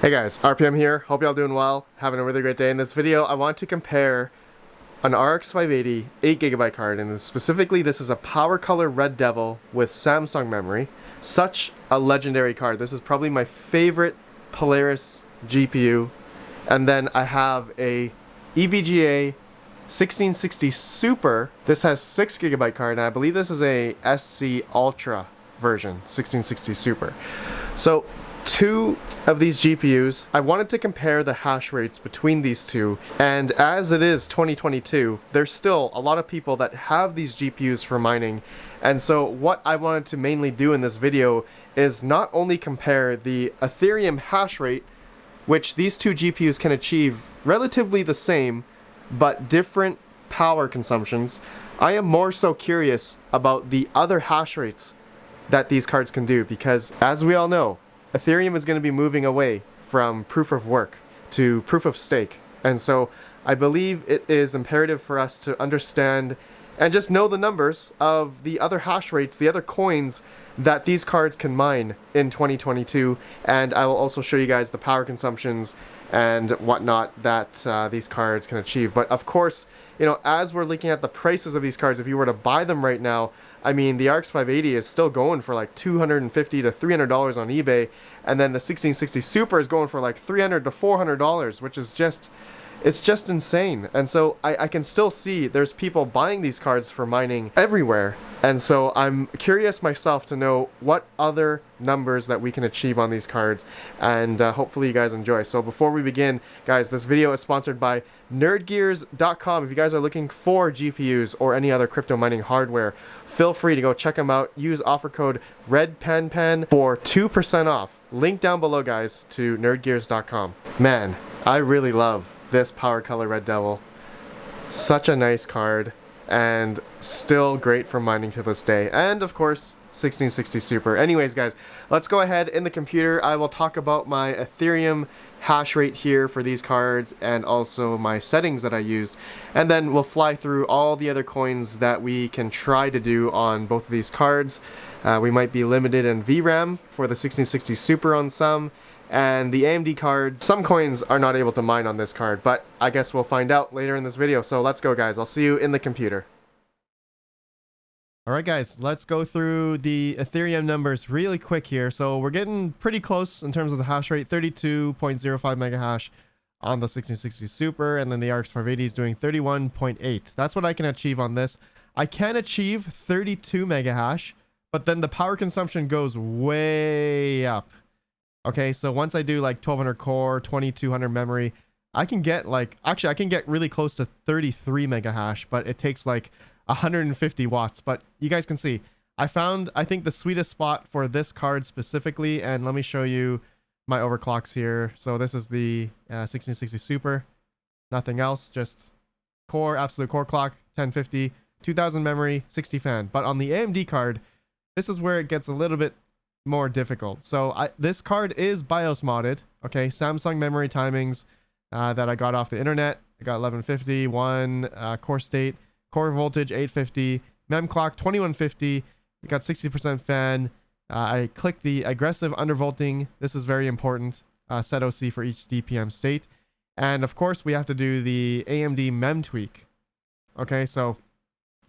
Hey guys, RPM here. Hope y'all doing well. Having a really great day. In this video, I want to compare an RX 580 8GB card, and specifically this is a Power Color Red Devil with Samsung memory. Such a legendary card. This is probably my favorite Polaris GPU. And then I have a EVGA 1660 Super. This has 6GB card, and I believe this is a SC Ultra version, 1660 Super. So two of these GPUs, I wanted to compare the hash rates between these two, and as it is 2022, there's still a lot of people that have these GPUs for mining. And so what I wanted to mainly do in this video is not only compare the Ethereum hash rate, which these two GPUs can achieve relatively the same, but different power consumptions. I am more so curious about the other hash rates that these cards can do, because as we all know, Ethereum is going to be moving away from proof of work to proof of stake. And so I believe it is imperative for us to understand and just know the numbers of the other hash rates, the other coins that these cards can mine in 2022. And I will also show you guys the power consumptions and whatnot that these cards can achieve. But of course, you know, as we're looking at the prices of these cards, if you were to buy them right now, I mean, the RX 580 is still going for like $250 to $300 on eBay, and then the 1660 Super is going for like $300 to $400, which is just, it's just insane. And so I can still see there's people buying these cards for mining everywhere. And so I'm curious myself to know what other numbers that we can achieve on these cards, and hopefully you guys enjoy. So before we begin, guys, this video is sponsored by nerdgears.com. If you guys are looking for GPUs or any other crypto mining hardware, feel free to go check them out. Use offer code REDPENPEN for 2% off. Link down below, guys, to nerdgears.com. Man, I really love this Power Color Red Devil. Such a nice card, and still great for mining to this day. And of course, 1660 Super. Anyways, guys, let's go ahead in the computer. I will talk about my Ethereum hash rate here for these cards and also my settings that I used, and then we'll fly through all the other coins that we can try to do on both of these cards. We might be limited in VRAM for the 1660 Super on some, and the AMD cards, some coins are not able to mine on this card, but I guess we'll find out later in this video. So let's go, guys. I'll see you in the computer. Alright guys, let's go through the Ethereum numbers really quick here. So we're getting pretty close in terms of the hash rate, 32.05 mega hash on the 1660 Super, and then the RX 580 is doing 31.8. That's what I can achieve on this. I can achieve 32 mega hash, but then the power consumption goes way up. Okay, so once I do like 1200 core, 2200 memory, I can get like, actually I can get really close to 33 mega hash, but it takes like 150 watts. But you guys can see, I found, I think, the sweetest spot for this card specifically, and let me show you my overclocks here. So this is the 1660 Super, nothing else, just core, absolute core clock, 1050, 2000 memory, 60 fan. But on the AMD card, this is where it gets a little bit more difficult. So this card is BIOS modded, okay, Samsung memory timings that I got off the internet. I got 1150, core state, core voltage 850, mem clock 2150. We got 60% fan. I click the aggressive undervolting. This is very important. Set OC for each DPM state, and of course we have to do the AMD mem tweak. Okay, so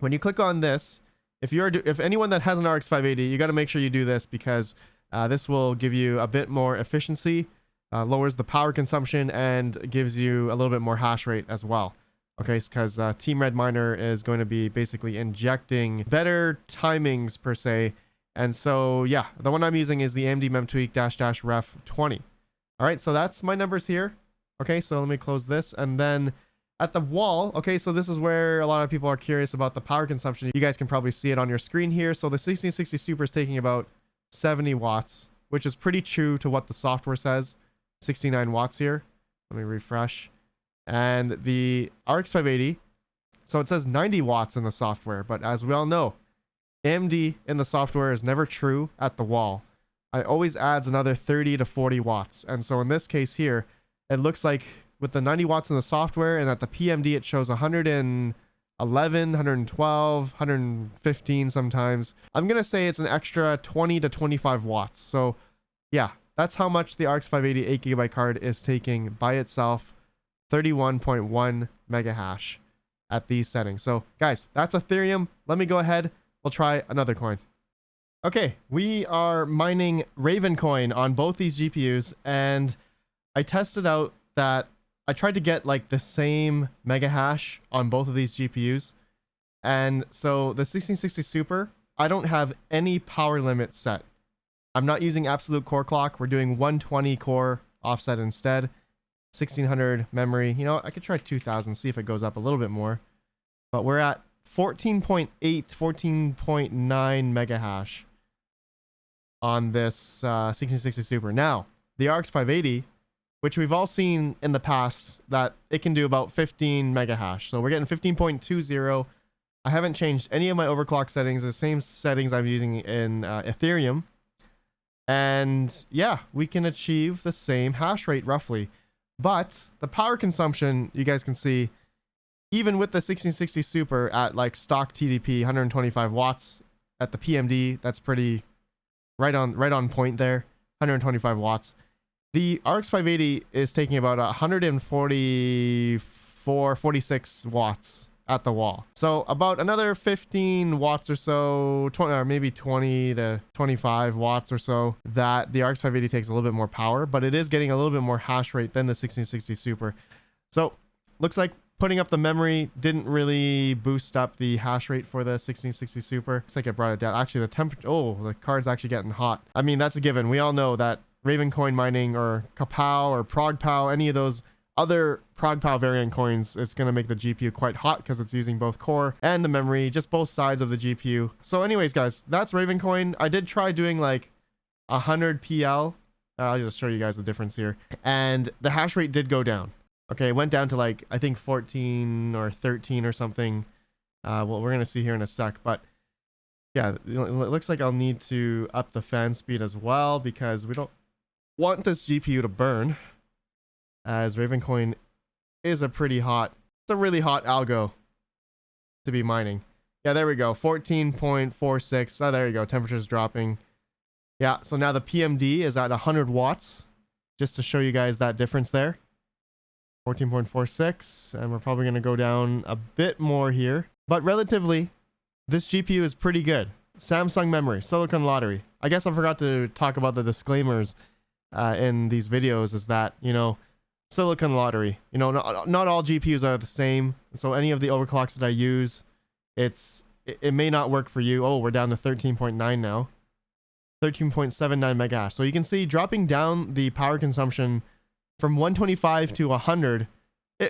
when you click on this, if anyone that has an RX 580, you got to make sure you do this, because this will give you a bit more efficiency, lowers the power consumption, and gives you a little bit more hash rate as well. Okay, because Team Red Miner is going to be basically injecting better timings per se. And so, yeah, the one I'm using is the AMD memtweak --ref 20. All right, so that's my numbers here. Okay, so let me close this. And then at the wall, okay, so this is where a lot of people are curious about the power consumption. You guys can probably see it on your screen here. So the 1660 Super is taking about 70 watts, which is pretty true to what the software says. 69 watts here. Let me refresh. And the RX 580, so it says 90 watts in the software, but as we all know, AMD in the software is never true at the wall. It always adds another 30 to 40 watts. And so in this case here, it looks like with the 90 watts in the software, and at the PMD it shows 111, 112, 115 sometimes. I'm going to say it's an extra 20 to 25 watts. So yeah, that's how much the RX 580 8GB card is taking by itself, 31.1 mega hash at these settings. So guys, that's Ethereum. Let me go ahead. We'll try another coin. Okay, we are mining Ravencoin on both these GPUs, and I tested out that I tried to get like the same mega hash on both of these GPUs. And so the 1660 Super, I don't have any power limit set. I'm not using absolute core clock. We're doing 120 core offset instead. 1600 memory. You know, I could try 2000, see if it goes up a little bit more. But we're at 14.8, 14.9 mega hash on this 1660 Super. Now, the RX 580, which we've all seen in the past, that it can do about 15 mega hash. So we're getting 15.20. I haven't changed any of my overclock settings, the same settings I'm using in Ethereum. And yeah, we can achieve the same hash rate roughly. But the power consumption, you guys can see, even with the 1660 Super at like stock TDP, 125 watts at the PMD, that's pretty right on point there, 125 watts. The RX 580 is taking about 146 watts at the wall. So about another 15 watts or so, 20, or maybe 20 to 25 watts or so, that the RX 580 takes a little bit more power, but it is getting a little bit more hash rate than the 1660 Super. So looks like putting up the memory didn't really boost up the hash rate for the 1660 Super. Looks like it brought it down. Actually, the temperature, oh, the card's actually getting hot. I mean, that's a given. We all know that Ravencoin mining or kawpow or progpow, any of those other progpow variant coins, it's going to make the GPU quite hot because it's using both core and the memory, just both sides of the GPU. So anyways, guys, that's Ravencoin. I did try doing like 100 PL. I'll just show you guys the difference here. And the hash rate did go down. Okay, it went down to like, I think 14 or 13 or something. Well, we're going to see here in a sec. But yeah, it looks like I'll need to up the fan speed as well because we don't want this GPU to burn, as Ravencoin is a really hot algo to be mining. Yeah, there we go, 14.46. Oh, there you go, temperature's dropping. Yeah, so now the PMD is at 100 watts, just to show you guys that difference there. 14.46, and we're probably going to go down a bit more here. But relatively, this GPU is pretty good. Samsung memory, silicon lottery. I guess I forgot to talk about the disclaimers in these videos, is that, you know, silicon lottery, you know, not all GPUs are the same. So any of the overclocks that I use, it may not work for you. Oh, we're down to 13.9 now. 13.79 mega hash. So you can see dropping down the power consumption from 125 to 100,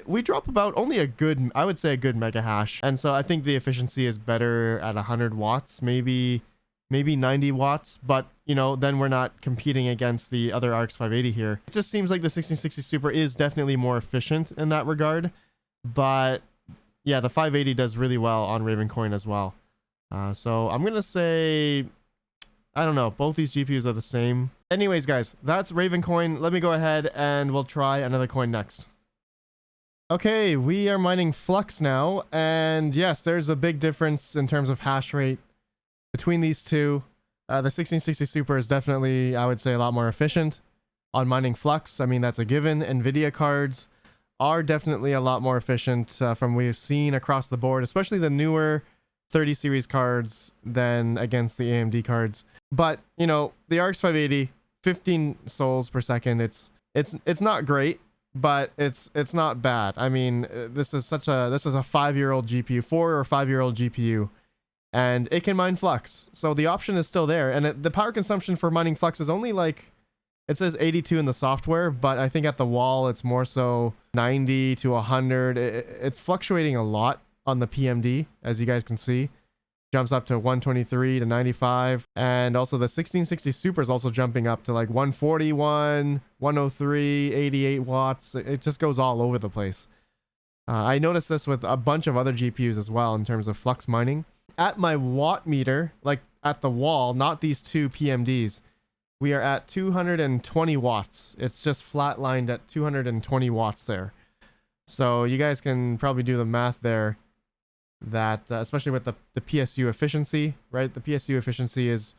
we drop about only a good, I would say a good mega hash. And so I think the efficiency is better at 100 watts, maybe 90 watts, but you know, then we're not competing against the other RX 580 here. It just seems like the 1660 Super is definitely more efficient in that regard, but yeah, the 580 does really well on Ravencoin as well. So I'm gonna say, I don't know, both these GPUs are the same. Anyways, guys, that's Ravencoin. Let me go ahead and we'll try another coin next. Okay, we are mining Flux now, and yes, there's a big difference in terms of hash rate between these two. The 1660 Super is definitely, I would say, a lot more efficient on mining Flux. I mean, that's a given. Nvidia cards are definitely a lot more efficient from what we've seen across the board, especially the newer 30 series cards than against the AMD cards. But, you know, the RX 580, 15 souls per second, it's not great, but it's not bad. I mean, this is a 5-year-old GPU, 4 or 5-year-old GPU. And it can mine Flux, so the option is still there. And the power consumption for mining Flux is only like, it says 82 in the software, but I think at the wall it's more so 90 to 100. It's fluctuating a lot on the PMD, as you guys can see. Jumps up to 123 to 95, and also the 1660 Super is also jumping up to like 141, 103, 88 watts. It just goes all over the place. I noticed this with a bunch of other GPUs as well in terms of Flux mining. At my watt meter, like at the wall, not these two PMDs, we are at 220 watts. It's just flatlined at 220 watts there. So you guys can probably do the math there, that especially with the PSU efficiency, right? The PSU efficiency is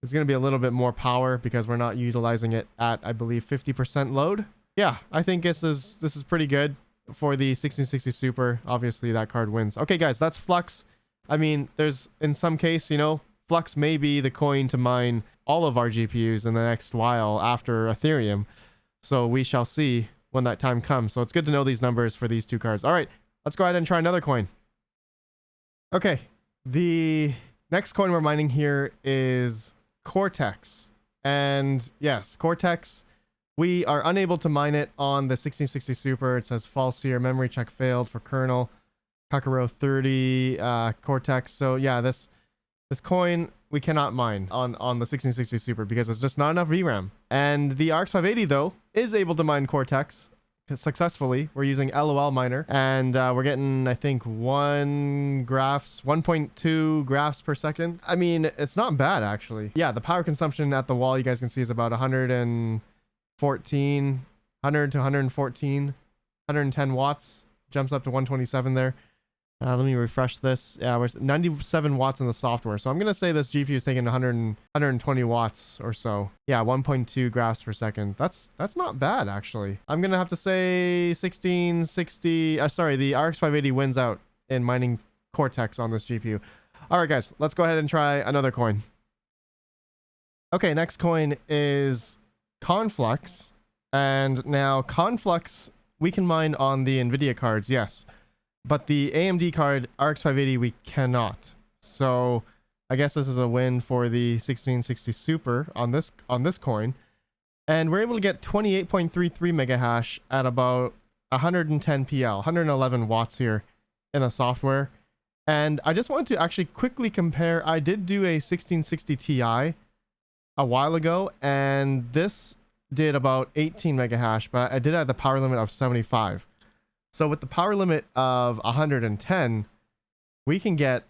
It's going to be a little bit more power because we're not utilizing it at, I believe, 50% load. Yeah, I think this is pretty good for the 1660 Super. Obviously, that card wins. Okay, guys, that's Flux. I mean, there's, in some case, you know, Flux may be the coin to mine all of our GPUs in the next while after Ethereum. So we shall see when that time comes. So it's good to know these numbers for these two cards. All right, let's go ahead and try another coin. Okay, the next coin we're mining here is Cortex. And yes, Cortex, we are unable to mine it on the 1660 Super. It says false here, memory check failed for kernel, Kakaro 30, Cortex. So yeah, this coin we cannot mine on the 1660 Super because it's just not enough VRAM. And the RX 580 though is able to mine Cortex successfully. We're using LOL miner, and we're getting, I think, 1.2 graphs per second. I mean, it's not bad actually. Yeah, the power consumption at the wall you guys can see is about 100 to 114, 110 watts. Jumps up to 127 there. Let me refresh this. Yeah, we're 97 watts in the software. So I'm going to say this GPU is taking 120 watts or so. Yeah, 1.2 graphs per second. That's not bad, actually. I'm going to have to say 1660... sorry, the RX 580 wins out in mining Cortex on this GPU. All right, guys, let's go ahead and try another coin. Okay, next coin is Conflux. And now Conflux, we can mine on the Nvidia cards, yes. But the AMD card, RX 580, we cannot. So I guess this is a win for the 1660 Super on this coin. And we're able to get 28.33 mega hash at about 110 PL, 111 watts here in the software. And I just want to actually quickly compare. I did do a 1660 Ti a while ago, and this did about 18 mega hash, but I did have the power limit of 75. So with the power limit of 110, we can get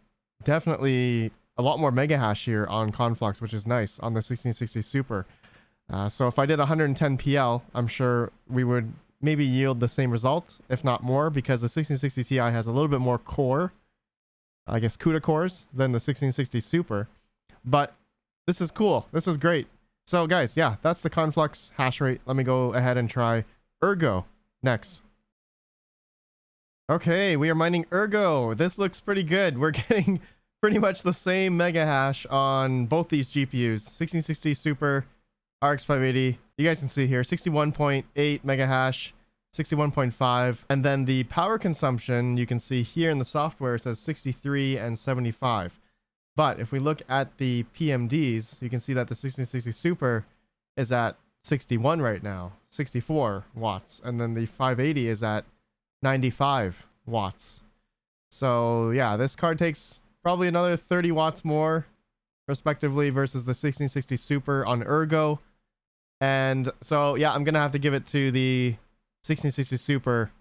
definitely a lot more mega hash here on Conflux, which is nice on the 1660 Super. So if I did 110 PL, I'm sure we would maybe yield the same result, if not more, because the 1660 Ti has a little bit more core, I guess CUDA cores, than the 1660 Super. But this is cool. This is great. So guys, yeah, that's the Conflux hash rate. Let me go ahead and try Ergo next. Okay, we are mining Ergo. This looks pretty good. We're getting pretty much the same mega hash on both these GPUs. 1660 Super, RX 580. You guys can see here, 61.8 mega hash, 61.5. And then the power consumption, you can see here in the software, it says 63 and 75. But if we look at the PMDs, you can see that the 1660 Super is at 61 right now, 64 watts. And then the 580 is at 95 watts. So yeah, this card takes probably another 30 watts more respectively versus the 1660 Super on Ergo. And so yeah, I'm gonna have to give it to the 1660 Super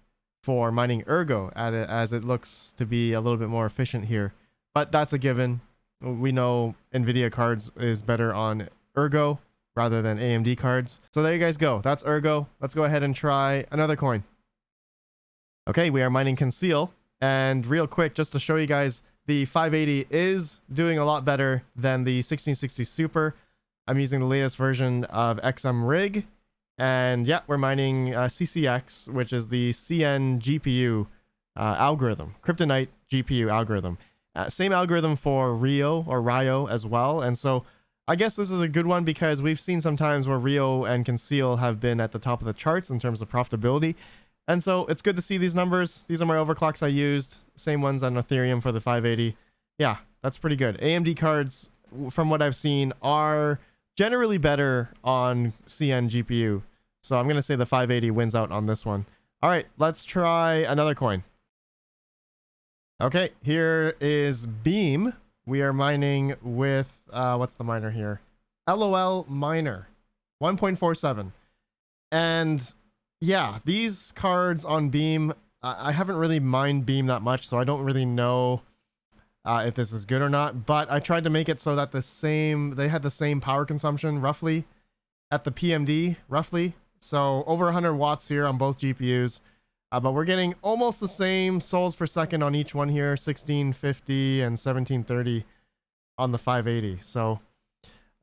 for mining Ergo as it looks to be a little bit more efficient here. But that's a given. We know Nvidia cards is better on Ergo rather than AMD cards. So there you guys go. That's Ergo. Let's go ahead and try another coin. Okay, we are mining Conceal, and real quick, just to show you guys, the 580 is doing a lot better than the 1660 Super. I'm using the latest version of XM Rig, and yeah, we're mining CCX, which is the CN GPU algorithm, Kryptonite GPU algorithm. Same algorithm for Rio as well, and so I guess this is a good one because we've seen some times where Rio and Conceal have been at the top of the charts in terms of profitability. And so it's good to see these numbers. These are my overclocks I used. Same ones on Ethereum for the 580. Yeah, that's pretty good. AMD cards, from what I've seen, are generally better on CN GPU. So I'm going to say the 580 wins out on this one. All right, let's try another coin. Okay, here is Beam. We are mining with, what's the miner here? LOL miner, 1.47. And yeah, these cards on Beam, I haven't really mined Beam that much, so I don't really know if this is good or not, but I tried to make it so that they had the same power consumption roughly at the PMD, roughly. So over 100 watts here on both GPUs, but we're getting almost the same souls per second on each one here, 1650 and 1730 on the 580. So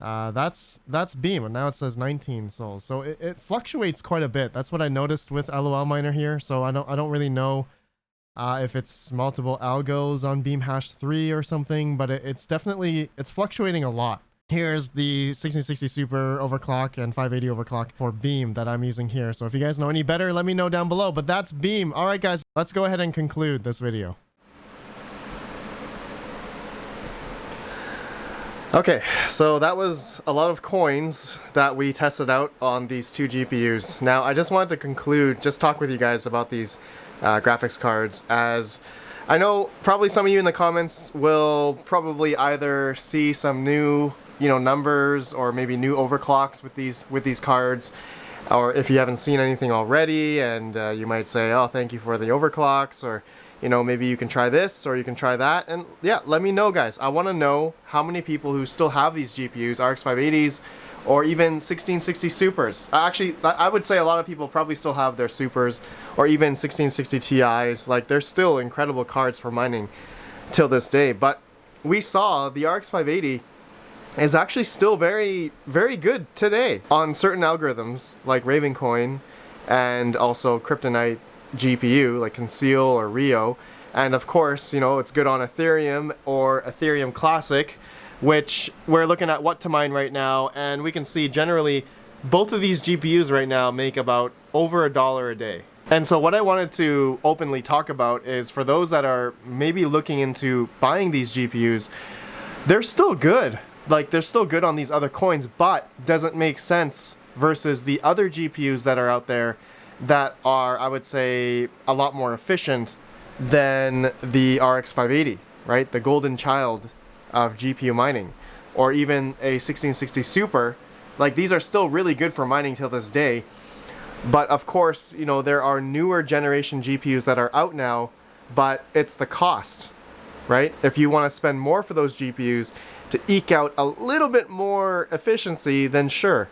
That's Beam, and now it says 19 souls. So it fluctuates quite a bit. That's what I noticed with LOL miner here. So I don't really know if it's multiple algos on Beam hash 3 or something, but it's definitely fluctuating a lot. Here's the 1660 Super overclock and 580 overclock for Beam that I'm using here. So if you guys know any better, let me know down below. But that's Beam. All right, guys, let's go ahead and conclude this video. Okay, so that was a lot of coins that we tested out on these two GPUs. Now, I just wanted to conclude, just talk with you guys about these graphics cards, as I know probably some of you in the comments will probably either see some new, numbers or maybe new overclocks with these cards, or if you haven't seen anything already, and you might say, oh, thank you for the overclocks, or maybe you can try this or you can try that. And yeah, let me know, guys. I want to know how many people who still have these GPUs, RX 580s, or even 1660 Supers. Actually, I would say a lot of people probably still have their Supers, or even 1660 Ti's. Like, they're still incredible cards for mining till this day. But we saw the RX 580 is actually still very, very good today on certain algorithms like Ravencoin and also Kryptonite GPU like Conceal or Rio, and of course it's good on Ethereum or Ethereum Classic, which we're looking at what to mine right now, and we can see generally both of these GPUs right now make about over $1 a day. And so what I wanted to openly talk about is, for those that are maybe looking into buying these GPUs, they're still good. Like, they're still good on these other coins, but doesn't make sense versus the other GPUs that are out there that are, I would say, a lot more efficient than the RX 580, right? The golden child of GPU mining, or even a 1660 Super. Like, these are still really good for mining till this day. But of course, there are newer generation GPUs that are out now, but it's the cost, right? If you want to spend more for those GPUs to eke out a little bit more efficiency, then sure.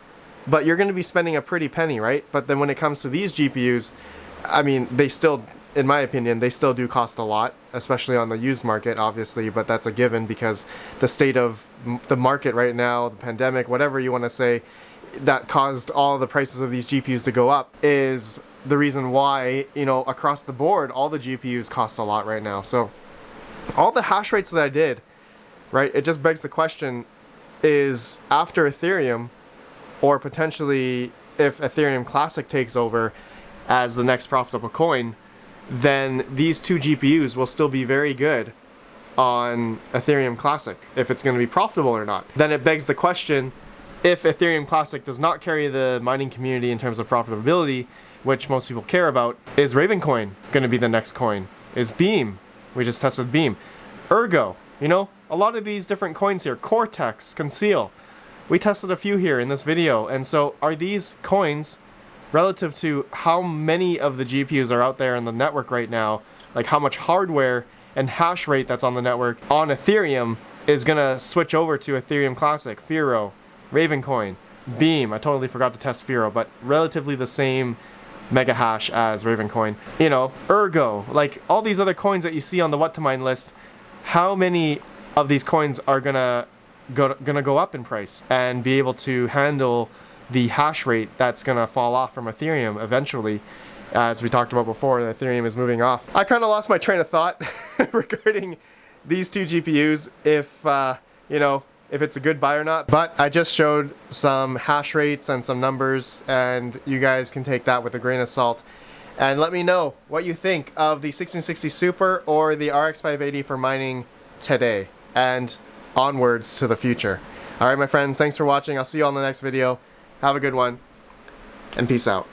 But you're going to be spending a pretty penny, right? But then when it comes to these GPUs, I mean, they still, in my opinion, they still do cost a lot, especially on the used market, obviously, but that's a given because the state of the market right now, the pandemic, whatever you want to say, that caused all the prices of these GPUs to go up is the reason why, across the board, all the GPUs cost a lot right now. So all the hash rates that I did, right, it just begs the question, is after Ethereum, or potentially if Ethereum Classic takes over as the next profitable coin, then these two GPUs will still be very good on Ethereum Classic, if it's going to be profitable or not. Then it begs the question, if Ethereum Classic does not carry the mining community in terms of profitability, which most people care about, is Ravencoin going to be the next coin? Is Beam? We just tested Beam. Ergo, a lot of these different coins here. Cortex, Conceal. We tested a few here in this video, and so are these coins, relative to how many of the GPUs are out there in the network right now, like how much hardware and hash rate that's on the network on Ethereum is gonna switch over to Ethereum Classic, Firo, Ravencoin, Beam. I totally forgot to test Firo, but relatively the same mega hash as Ravencoin. Ergo, like all these other coins that you see on the what to mine list, how many of these coins are gonna go up in price and be able to handle the hash rate that's gonna fall off from Ethereum eventually? As we talked about before, Ethereum is moving off. I kind of lost my train of thought regarding these two GPUs, if it's a good buy or not. But I just showed some hash rates and some numbers, and you guys can take that with a grain of salt. And let me know what you think of the 1660 Super or the RX 580 for mining today and onwards to the future. Alright, my friends, thanks for watching. I'll see you on the next video. Have a good one, and peace out.